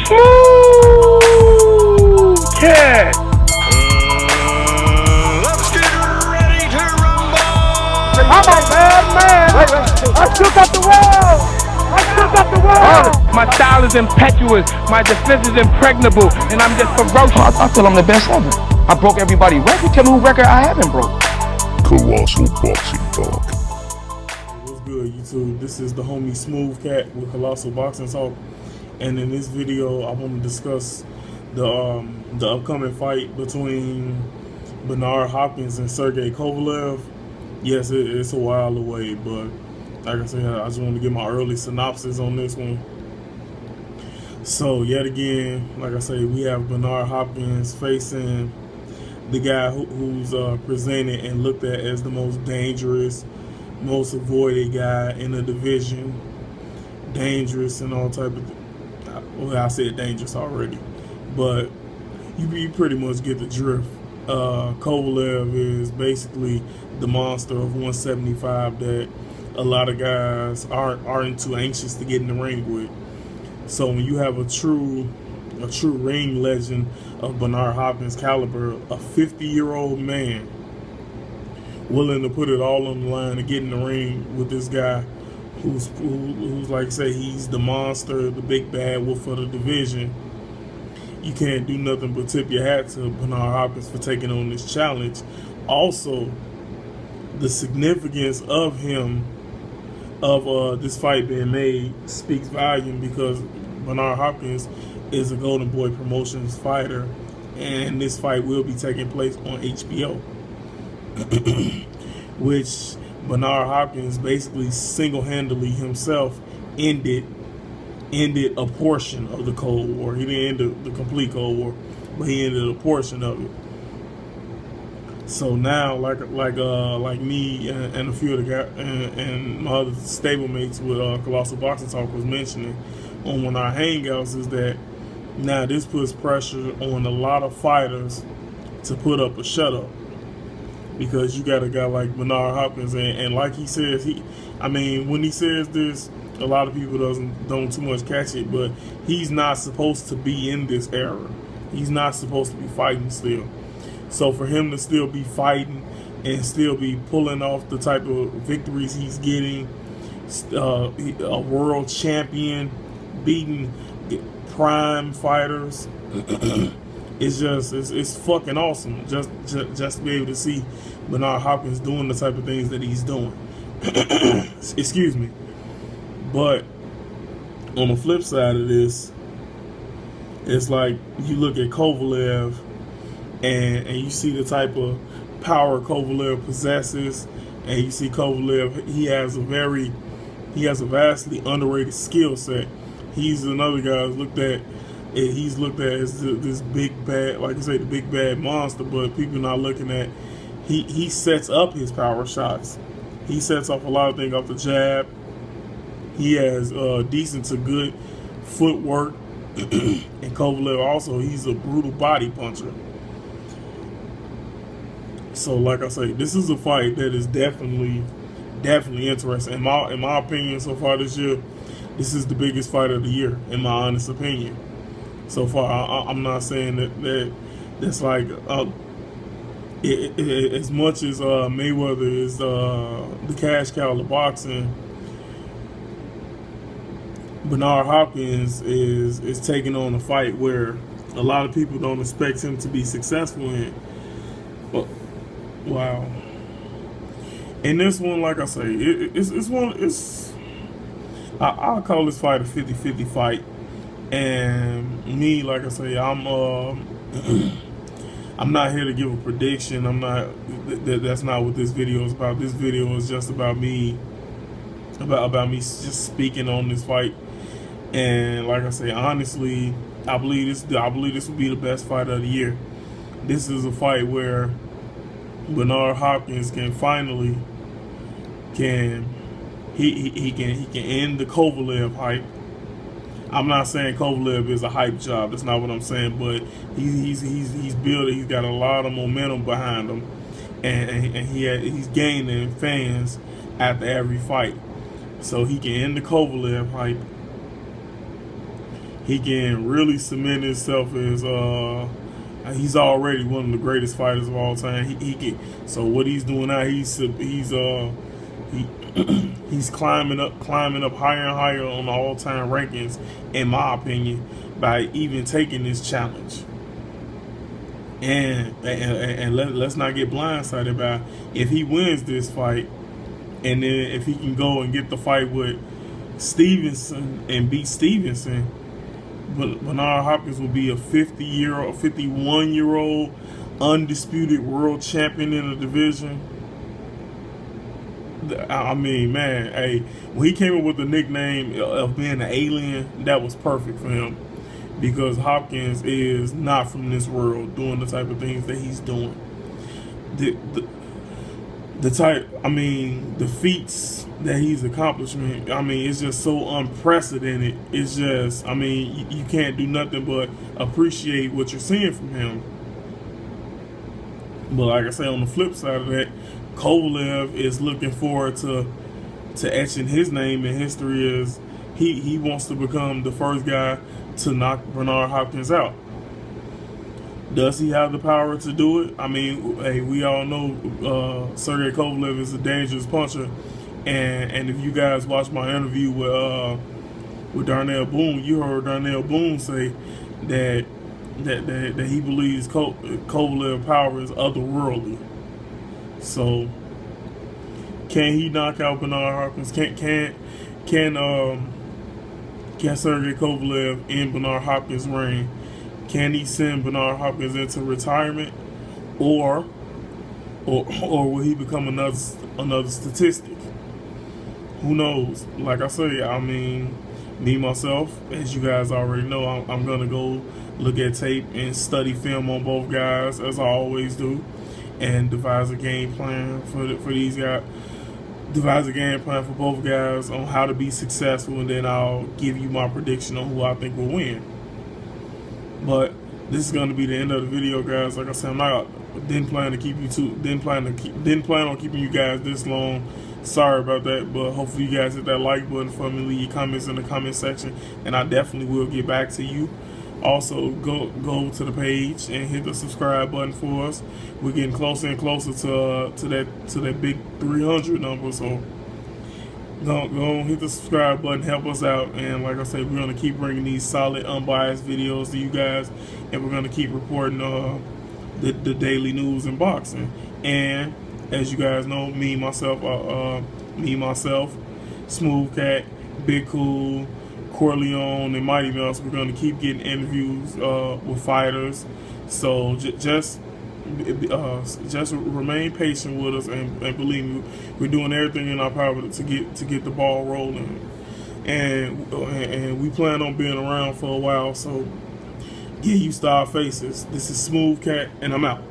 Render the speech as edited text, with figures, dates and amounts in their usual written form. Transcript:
Smooth cat. Let's get ready to rumble. I'm a bad man. I shook up the world. I shook up the world. My style is impetuous. My defense is impregnable. And I'm just ferocious. I feel I'm the best ever. I broke everybody's record. Tell me who record I haven't broke. Colossal Boxing Talk. What's good, YouTube? This is the homie Smooth Cat with Colossal Boxing Talk, and in this video, I want to discuss the upcoming fight between Bernard Hopkins and Sergey Kovalev. Yes, it's a while away, but like I said, I just want to get my early synopsis on this one. So yet again, like I say, we have Bernard Hopkins facing the guy who's presented and looked at as the most dangerous, most avoided guy in the division. Dangerous and all type of, well, I said dangerous already, but you pretty much get the drift. Kovalev is basically the monster of 175 that a lot of guys aren't too anxious to get in the ring with. So when you have a true ring legend of Bernard Hopkins' caliber, a 50-year-old man willing to put it all on the line to get in the ring with this guy who's like I say, he's the monster, the big bad wolf of the division, you can't do nothing but tip your hat to Bernard Hopkins for taking on this challenge. Also, the significance of him, of this fight being made, speaks volume, because Bernard Hopkins is a Golden Boy Promotions fighter, and this fight will be taking place on HBO, which Bernard Hopkins basically single-handedly himself ended a portion of the Cold War. He didn't end the complete Cold War, but he ended a portion of it. So now, like me and a few of the guys and my other stablemates with Colossal Boxing Talk was mentioning on one of our hangouts, is that now this puts pressure on a lot of fighters to put up a shut up, because you got a guy like Bernard Hopkins, and like he says, when he says this, a lot of people don't too much catch it, but he's not supposed to be in this era. He's not supposed to be fighting still. So for him to still be fighting and still be pulling off the type of victories he's getting, a world champion, beating prime fighters, it's fucking awesome. Just to be able to see Bernard Hopkins doing the type of things that he's doing. Excuse me. But on the flip side of this, it's like you look at Kovalev and you see the type of power Kovalev possesses, and you see Kovalev, he has a vastly underrated skill set. He's another guy he's looked at as this big bad, like I say, the big bad monster, but people not looking at, he sets up his power shots. He sets off a lot of things off the jab. He has decent to good footwork. And Kovalev also, he's a brutal body puncher. So like I say, this is a fight that is definitely interesting. In my opinion, so far this year, this is the biggest fight of the year, in my honest opinion. So far, I'm not saying that's like as much as Mayweather is the cash cow of boxing. Bernard Hopkins is taking on a fight where a lot of people don't expect him to be successful in. But wow. And this one, like I say, I'll call this fight a 50-50 fight. And me, like I say, I'm not here to give a prediction. That's not what this video is about. This video is just about me just speaking on this fight. And like I say, honestly, I believe this will be the best fight of the year. This is a fight where Bernard Hopkins can finally he can end the Kovalev hype. I'm not saying Kovalev is a hype job. That's not what I'm saying. But he's building. He's got a lot of momentum behind him, and he's gaining fans after every fight. So he can end the Kovalev hype. he can really cement himself as he's already one of the greatest fighters of all time. He can. So what he's doing now, he's climbing up higher and higher on the all-time rankings, in my opinion, by even taking this challenge. And let's not get blindsided by, if he wins this fight, and then if he can go and get the fight with Stevenson and beat Stevenson, but Bernard Hopkins will be a 51-year-old undisputed world champion in the division. I mean, man, hey, when he came up with the nickname of being an alien, that was perfect for him, because Hopkins is not from this world doing the type of things that he's doing. The feats that he's accomplishing, I mean, it's just so unprecedented. It's just, I mean, you can't do nothing but appreciate what you're seeing from him. But like I say, on the flip side of that, Kovalev is looking forward to etching his name in history as he wants to become the first guy to knock Bernard Hopkins out. Does he have the power to do it? I mean, hey, we all know Sergey Kovalev is a dangerous puncher, and if you guys watched my interview with Darnell Boone, you heard Darnell Boone say that he believes Kovalev power is otherworldly. So, can he knock out Bernard Hopkins? Can Sergey Kovalev in Bernard Hopkins' reign? Can he send Bernard Hopkins into retirement, or will he become another statistic? Who knows? Like I say, I mean, me myself, as you guys already know, I'm gonna go look at tape and study film on both guys, as I always do, and devise a game plan for these guys. Devise a game plan for both guys on how to be successful, and then I'll give you my prediction on who I think will win. But this is going to be the end of the video, guys. Like I said, didn't plan on keeping you guys this long. Sorry about that, but hopefully you guys hit that like button for me. Leave your comments in the comment section, and I definitely will get back to you. Also, go to the page and hit the subscribe button for us. We're getting closer and closer to that big 300 number. So go hit the subscribe button, help us out. And like I said, we're gonna keep bringing these solid, unbiased videos to you guys, and we're gonna keep reporting the daily news in boxing. And as you guys know, me myself, Smooth Cat, Big Cool, Corleone, and Mighty Mouse, we're going to keep getting interviews with fighters. So just remain patient with us, and believe me, we're doing everything in our power to get the ball rolling. And we plan on being around for a while, so get used to our faces. This is Smooth Cat, and I'm out.